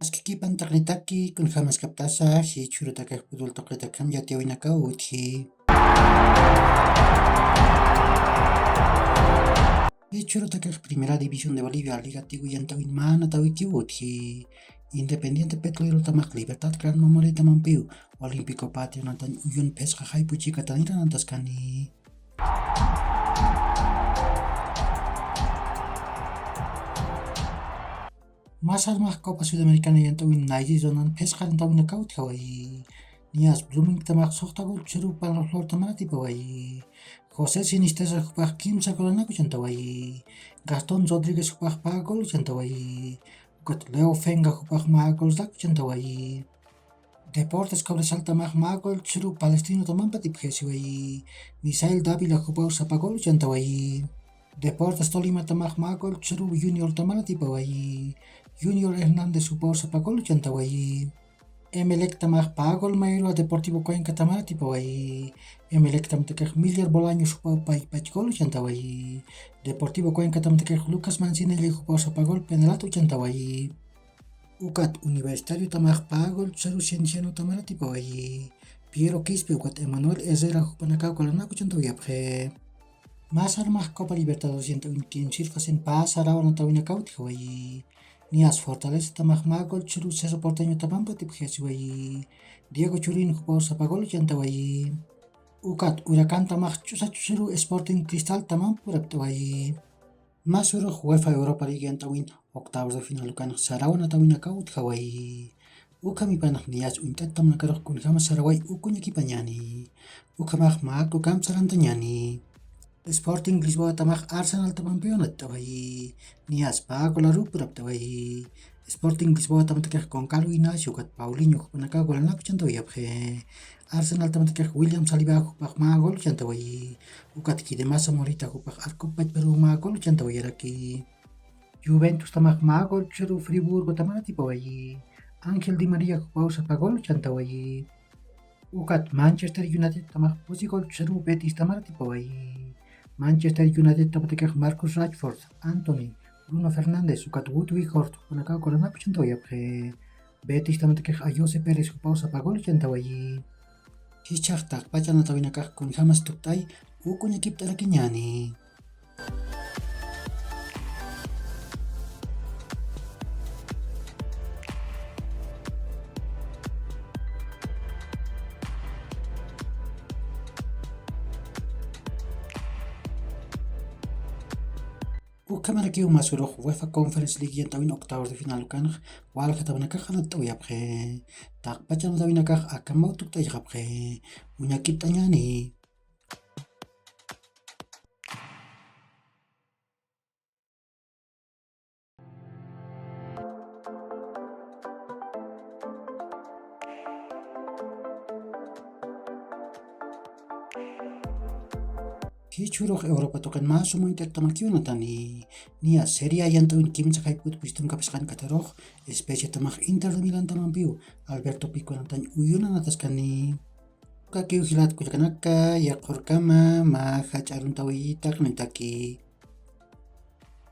Askikipan taqritaki kunhamasqaptasaqi churutaka futbol taqritaqa yatiyawinaka uthi. Churutaka Primera División de Bolivia Liga Tiguyantawin mana tawiki uthi. Independiente Petrolero tamaq Libertad Gran Mamoreta Mampiu Olímpico Patrio nantan uyun pesqa haypuchikatanira nantaskani. Masarmaq Copa Sudamericana yantawin Nayrizonan pesqan tawinaka uthawai. Nias Blooming tamaq suqtagul churu Palaflor tamanatipawai. José Sinisteza hupaq kimsa golanaku chantawai. Gastón Rodríguez hupaq pagol chantawai. Ukat Leo Fenga hupaq magol daku chantawai. Deportes Cobresal tamaq magol churu Palestino tamanpa tipjesiwai. Misael Dávila hupaq sapagol chantawai. Deportes Tolima tamaq magol churu Junior tamanatipawai. Junior Hernández hupaq sapagol chantawai. Emelec tamaq pagol Mayroa Deportivo Cuenca tamanatipawai. Emelec tamtekej Miller Bolaños hupaq pachgol chantawai. Deportivo Cuenca tamtekej Lucas Mancinelli hupaq sapagol penalato chantawai. Ukat Universitario tamaq pagol churu Cienciano tamanatipawai. Piero Quispe ukat Emanuel Herrera hupanakaw kalanaku chantawayapje. Masarmaq Copa Libertadores yantawin Quimsirfas en Pasarawa natawinakaw tijawai. Nias Fortaleza tamaq magol churu Cerro Porteño tamanpa tipjesiwai. Diego Churin hupaq sapagol chantawai. Ukat Huracán tamaq chusa churu Sporting Cristal taman puraptawai. Masuruq UEFA Europa League yantawin octavos de final ukanaq Sarawa natawinakaw tijawai. Uka mipanaq Nias Uint'at tamanakaruq kunjama Saraway ukuñakipa ñani. Ukamaq Macu kamsaranta ñani. Sporting Lisboa tamaq Arsenal tamanpiwanatawai. Nias Pagolaru puraptawai. Sporting Lisboa tamantakej Goncalo Ignacio ukat Paulinho hupanakaw golanaku chantawayapje. Arsenal tamantakej William Saliba hupaq magol chantawai. Ukat Kidemasa Morita hupaq Arcupach Peru magol chantawayaraki. Juventus tamaq magol churu Friburgo tamanatipawai. Ángel Di María hupaq sapagol chantawai. Ukat Manchester United tamaq pusigol churu Betis tamanatipawai. Manchester United tamantakej Marcus Rashford, Anthony, Bruno Fernández ukat Wout Weghorst hupanakaw golanaku chantawayapje. Betis tamantakej Ayose Pérez hupaq sapagol chantawai. Hichaq taqpacha natawinakaq kunjamas tuktay ukuñakipt'araki ñani. Ukamaraki masuruq UEFA Conference League yantawin octavos de final ukanaq walqa tawanakaq hanat'awiyapje. Taqpacha natawinakaq Acambau tuktayqapje. Uñakipt'a ñani. Hichuruq Europa tuqan masumu Inter tamakiwanatani. Nia Serie A yantawin kimsa hayput pistun kapasqan kataruq especie tamaq Inter de Milán tamanpiu Alberto Pico nantan uyunanatasqani. Uka kiw hilat kullakanaka yaqurkama maja ch'aruntawiytaq nitaki.